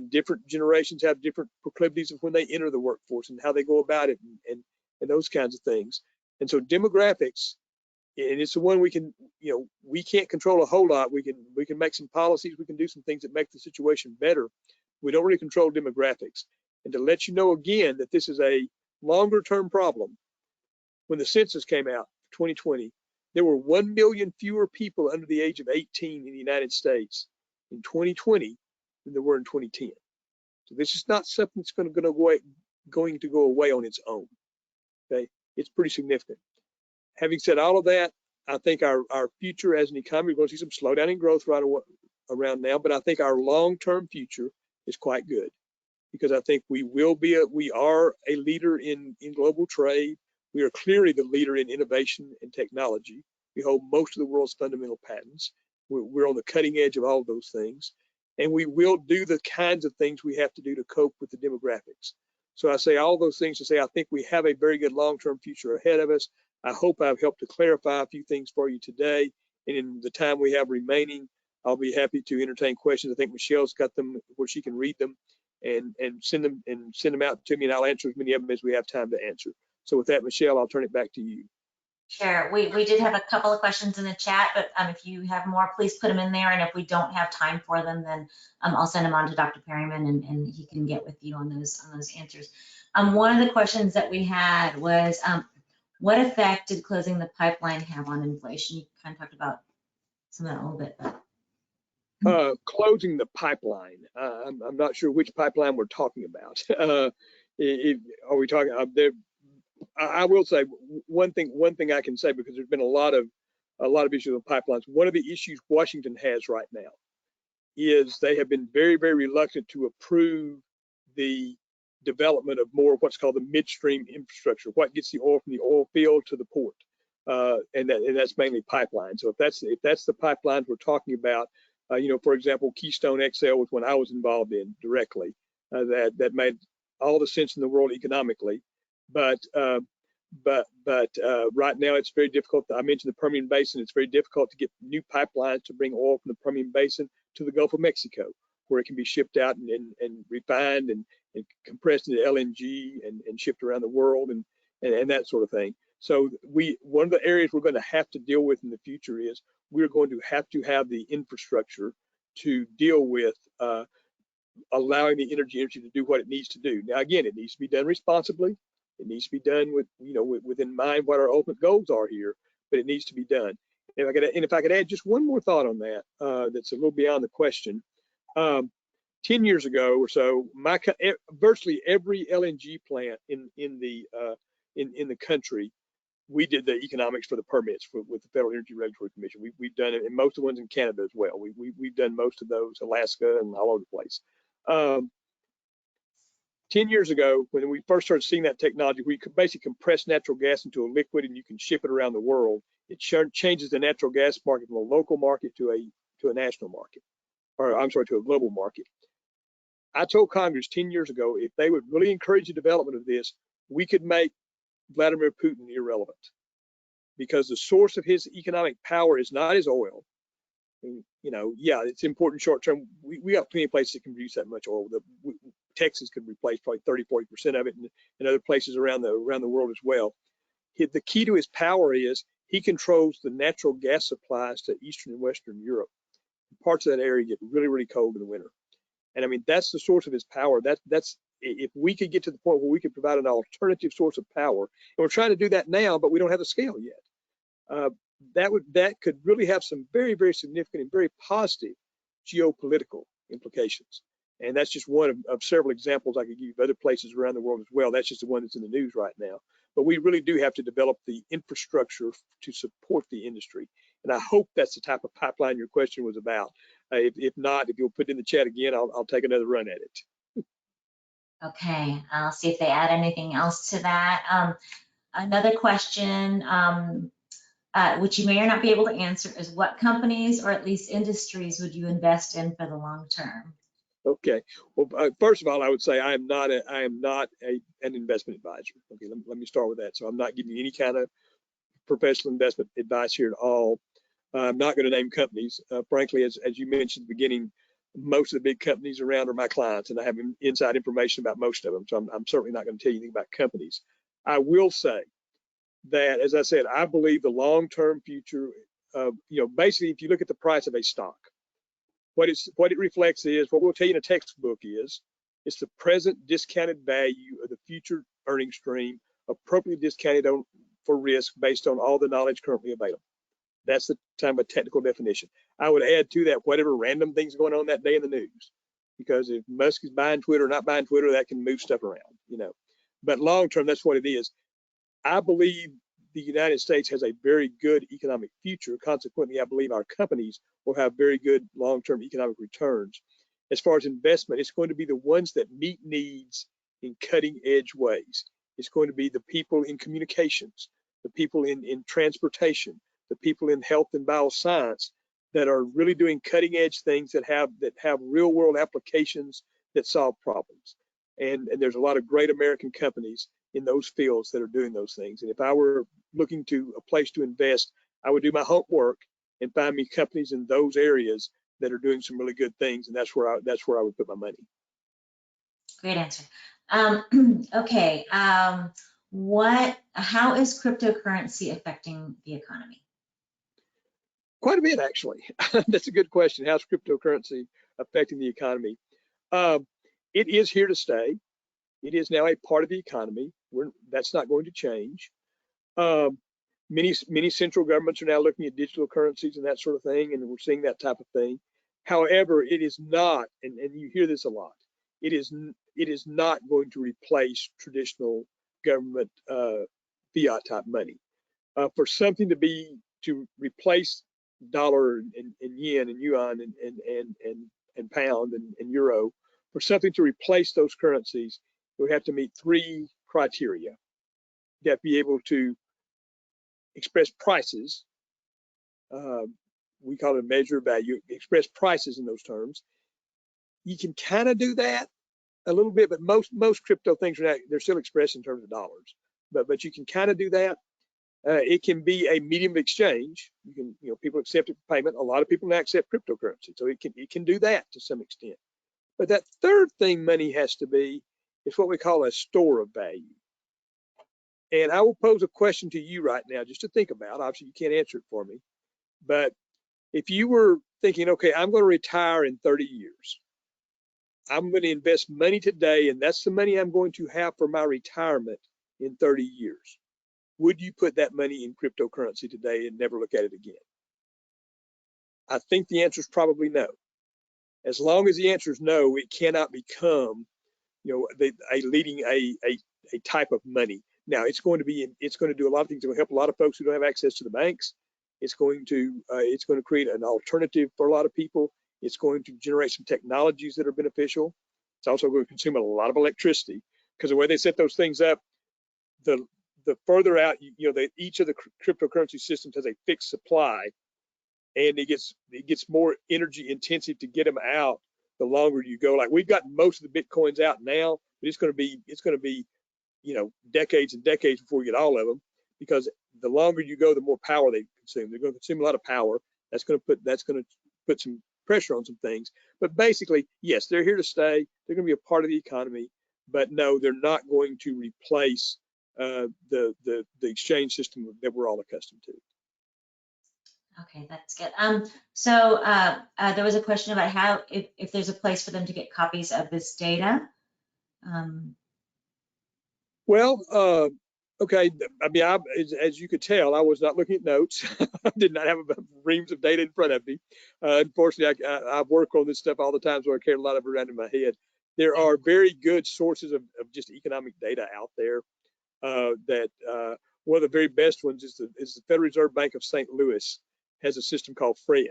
different generations have different proclivities of when they enter the workforce and how they go about it, and those kinds of things. And so demographics, and it's the one we can't control a whole lot. We can make some policies, we can do some things that make the situation better. We don't really control demographics. And to let you know again that this is a longer term problem, when the census came out for 2020, there were 1 million fewer people under the age of 18 in the United States in 2020 than there were in 2010. So this is not something that's going to go away on its own. Okay, it's pretty significant. Having said all of that, I think our future as an economy, we're going to see some slowdown in growth around now, but I think our long-term future is quite good, because I think we are a leader in global trade. We are clearly the leader in innovation and technology. We hold most of the world's fundamental patents. We're on the cutting edge of all of those things, and we will do the kinds of things we have to do to cope with the demographics. So I say all those things to say I think we have a very good long-term future ahead of us. I hope I've helped to clarify a few things for you today, and in the time we have remaining, I'll be happy to entertain questions. I think Michelle's got them where she can read them and send them out to me, and I'll answer as many of them as we have time to answer. So with that, Michelle, I'll turn it back to you. Sure. We did have a couple of questions in the chat, but if you have more, please put them in there. And if we don't have time for them, then I'll send them on to Dr. Perryman, and he can get with you on those answers. One of the questions that we had was, what effect did closing the pipeline have on inflation? You kind of talked about some of that a little bit. But. Closing the pipeline. I'm not sure which pipeline we're talking about. Are we talking there? I will say one thing I can say, because there's been a lot of issues with pipelines. One of the issues Washington has right now is they have been very, very reluctant to approve the development of more of what's called the midstream infrastructure, what gets the oil from the oil field to the port, and that's mainly pipelines. So if that's the pipelines we're talking about, for example, Keystone XL was one I was involved in directly. That made all the sense in the world economically. But right now it's very difficult. I mentioned the Permian Basin. It's very difficult to get new pipelines to bring oil from the Permian Basin to the Gulf of Mexico, where it can be shipped out and refined and compressed into LNG and shipped around the world and that sort of thing. So one of the areas we're going to have to deal with in the future is we're going to have the infrastructure to deal with allowing the energy industry to do what it needs to do. Now, again, it needs to be done responsibly. It needs to be done with, within mind what our ultimate goals are here, but it needs to be done. And if I could add just one more thought on that, that's a little beyond the question. 10 years ago or so, virtually every LNG plant in the country, we did the economics for the permits with the Federal Energy Regulatory Commission. We've done it, and most of the ones in Canada as well. We've done most of those, Alaska and all over the place. 10 years ago, when we first started seeing that technology, we could basically compress natural gas into a liquid and you can ship it around the world. It changes the natural gas market from a local market to a national market, or I'm sorry, to a global market. I told Congress 10 years ago, if they would really encourage the development of this, we could make Vladimir Putin irrelevant, because the source of his economic power is not his oil. And, yeah, it's important short term. We got plenty of places that can produce that much oil. Texas could replace probably 30–40% of it, and other places around the world as well. The key to his power is he controls the natural gas supplies to Eastern and Western Europe. Parts of that area get really, really cold in the winter. And I mean, that's the source of his power. That's if we could get to the point where we could provide an alternative source of power, and we're trying to do that now, but we don't have the scale yet. That could really have some very, very significant and very positive geopolitical implications. And that's just one of several examples I could give you of other places around the world as well. That's just the one that's in the news right now. But we really do have to develop the infrastructure to support the industry. And I hope that's the type of pipeline your question was about. If not, if you'll put it in the chat again, I'll take another run at it. Okay, I'll see if they add anything else to that. Another question, which you may or not be able to answer, is what companies or at least industries would you invest in for the long term? Okay. Well, first of all, I would say I am not an investment advisor. Okay, let me start with that. So I'm not giving you any kind of professional investment advice here at all. I'm not going to name companies. Frankly, as you mentioned at the beginning, most of the big companies around are my clients, and I have inside information about most of them. So I'm certainly not going to tell you anything about companies. I will say that, as I said, I believe the long-term future of, basically, if you look at the price of a stock, what it reflects is, what we'll tell you in a textbook is, it's the present discounted value of the future earning stream, appropriately discounted for risk based on all the knowledge currently available. That's the time of technical definition. I would add to that whatever random things going on that day in the news, because if Musk is buying Twitter or not buying Twitter, that can move stuff around, But long term, that's what it is. I believe the United States has a very good economic future. Consequently, I believe our companies will have very good long-term economic returns. As far as investment, it's going to be the ones that meet needs in cutting-edge ways. It's going to be the people in communications, the people in transportation, the people in health and bioscience that are really doing cutting-edge things that have real-world applications that solve problems. And there's a lot of great American companies in those fields that are doing those things. And if I were looking to a place to invest, I would do my homework and find me companies in those areas that are doing some really good things, and that's where I would put my money. Great answer. Okay, how is cryptocurrency affecting the economy? Quite a bit, actually. That's a good question. How's cryptocurrency affecting the economy? It is here to stay. It is now a part of the economy. That's not going to change. Many central governments are now looking at digital currencies and that sort of thing, and we're seeing that type of thing. However, it is not, and you hear this a lot, it is not going to replace traditional government fiat type money. For something to replace dollar and yen and yuan and pound and euro, for something to replace those currencies, we have to meet three criteria. You have to be able to express prices. We call it a measure of value, express prices in those terms. You can kind of do that a little bit, but most crypto things they're still expressed in terms of dollars. But you can kind of do that. It can be a medium of exchange. You can, people accept it for payment. A lot of people now accept cryptocurrency, so it can do that to some extent. But that third thing money has to be is what we call a store of value. And I will pose a question to you right now just to think about. Obviously, you can't answer it for me. But if you were thinking, okay, I'm going to retire in 30 years, I'm going to invest money today, and that's the money I'm going to have for my retirement in 30 years. Would you put that money in cryptocurrency today and never look at it again? I think the answer is probably no. As long as the answer is no, it cannot become, a type of money. Now it's going to do a lot of things. It's going to help a lot of folks who don't have access to the banks. It's going to create an alternative for a lot of people. It's going to generate some technologies that are beneficial. It's also going to consume a lot of electricity, because the way they set those things up, the further out, each of the cryptocurrency systems has a fixed supply, and it gets more energy intensive to get them out the longer you go. Like, we've got most of the Bitcoins out now, but it's going to be decades and decades before we get all of them, because the longer you go, the more power they consume. They're going to consume a lot of power. That's going to put some pressure on some things. But basically, yes, they're here to stay. They're going to be a part of the economy, but no, they're not going to replace the exchange system that we're all accustomed to. Okay, that's good. So there was a question about if there's a place for them to get copies of this data. Well, okay. I mean, as you could tell, I was not looking at notes. I did not have reams of data in front of me. Unfortunately, I work on this stuff all the time, so I carry a lot of it around in my head. There are very good sources of just economic data out there. One of the very best ones is the Federal Reserve Bank of St. Louis has a system called FRED.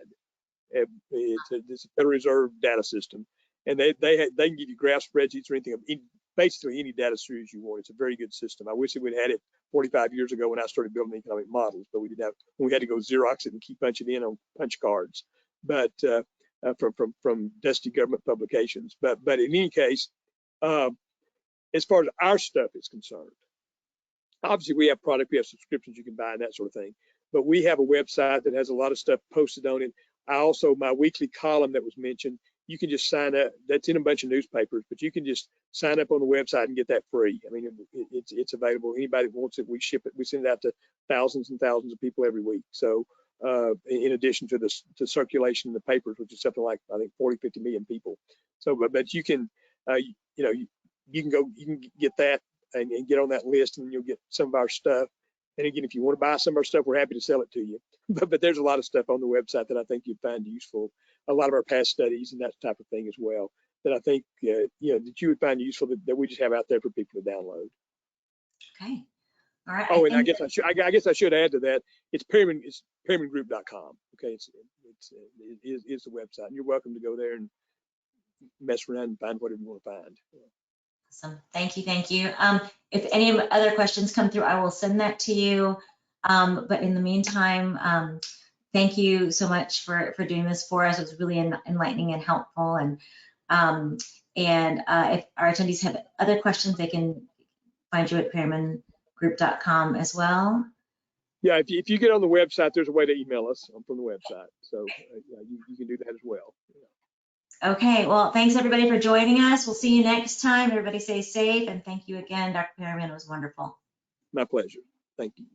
It's a Federal Reserve data system, and they can give you graph spreadsheets or anything, basically any data series you want. It's a very good system. I wish we'd had it 45 years ago when I started building economic models, but we didn't have. We had to go Xerox it and keep punching in on punch cards, but from dusty government publications. But in any case, as far as our stuff is concerned, obviously we have product, we have subscriptions you can buy and that sort of thing. But we have a website that has a lot of stuff posted on it. My weekly column that was mentioned, you can just sign up. That's in a bunch of newspapers, but you can just sign up on the website and get that free. I mean, it's available. Anybody that wants it, we ship it. We send it out to thousands and thousands of people every week. So in addition to the circulation in the papers, which is something like, I think, 40-50 million people. So, but you can, you can get that and get on that list, and you'll get some of our stuff. And again, if you want to buy some of our stuff, we're happy to sell it to you. But there's a lot of stuff on the website that I think you'd find useful. A lot of our past studies and that type of thing as well, that I think that you would find useful, that we just have out there for people to download. Okay. All right. Oh, and I guess I should add to that. It's Perryman. It's PerrymanGroup.com. Okay, it's the website, and you're welcome to go there and mess around and find whatever you want to find. Awesome. Thank you. If any other questions come through, I will send that to you. But in the meantime, thank you so much for doing this for us. It was really enlightening and helpful. And if our attendees have other questions, they can find you at PerrymanGroup.com as well. Yeah, if you get on the website, there's a way to email us from the website. So you can do that as well. Yeah. Okay, well, thanks everybody for joining us. We'll see you next time. Everybody stay safe, and thank you again, Dr. Perryman. It was wonderful. My pleasure. Thank you.